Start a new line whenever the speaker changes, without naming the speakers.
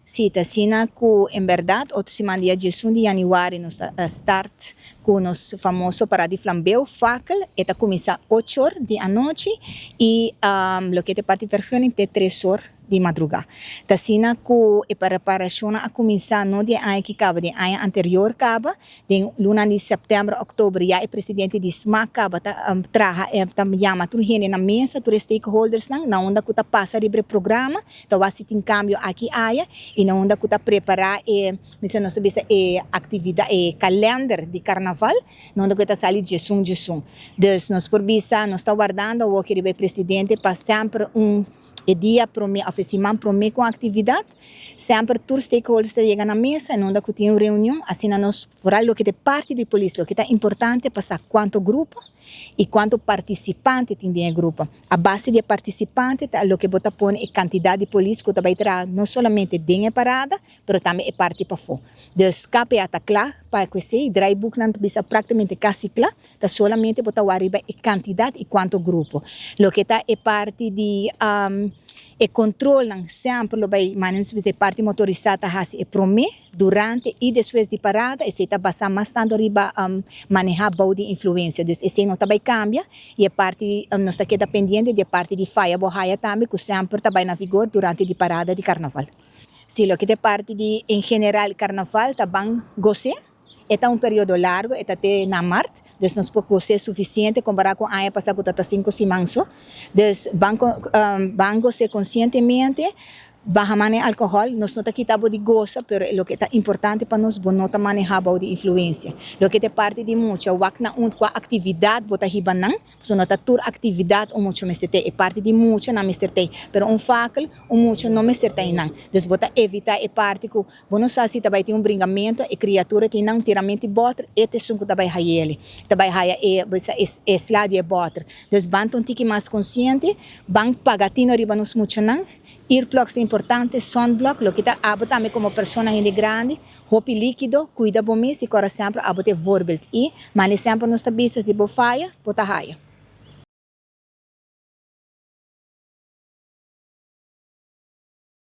Sim, tá que, em verdade, outro semana dia 18 de janeiro, nós start com o nosso famoso parada de flambeu, fakel, eta começa 8 horas da noite e lo que te parte vergonha até 3 horas de madrugada. Tá sina que a preparação a começar no dia ano que acaba, de ano anterior acaba, de luna de setembro, outubro, já o presidente de SMAC acaba, traga, chama tudo gente na mesa, todos stakeholders, na onda que tá passa de programa, então vai ter cambio aqui aia, e na onda que tá preparar nós sabemos atividade, calendar de carnaval, na onda que tá sali jesum. Dus nós por bisa, nós está guardando o que o presidente para sempre e dia oferecimento promete com atividade, sempre todos os stakeholders chegam na mesa, e não dá que tem uma reunião, assim nós fora o que é parte da polícia, o que é importante passar quanto grupo e quanto participante tem no grupo. A base de participante, o que bota põe é quantidade de polícia que vai trazer não somente dentro da parada, mas também é parte para fora. Então, KPA está claro, para que se dry book não bisa praticamente quase claro, está somente bota arriba a quantidade e quanto grupo. O que está é parte de e controlam sempre lo vai manos se parte motorizada hasi e prome durante e depois de parada e se está passando mais tanto riba manejar bom de influência dus esse não também cambia e a parte não está queda pendente de parte de faia bohaia também que sempre está na vigor durante de parada de carnaval. Se lo que de parte de em geral carnaval está bem goce. Está um período largo, está até na março, então nós podemos ser suficiente comparado com a ano passado que está 5 semanas. Então, vamos ser conscientemente, baja manejar alcohol, nós não está quitando de goza, mas o que está importante para nós, não está manejar de influência. O que é parte de muito, o que não é atividade, bota ribanang, porque não está toda atividade, o muito me é parte de muito, não me certei, mas fakel, o muito não me certei não. Então, bota evitar é parte que, não sabe se também tem bringamento, e criatura tem não tiramente botar, e te sunco também hai ele, também hai é slide é botar. Então, bantam tique mais consciente, bang pagatino ribanos muito não. Earplugs é importante, sunblock, lo que está abo também como pessoa ainda grande, roupa líquido, cuida bom se cora sempre abo ter voorbeeld e, mas sempre nos tabisas de bofaia, bota raia.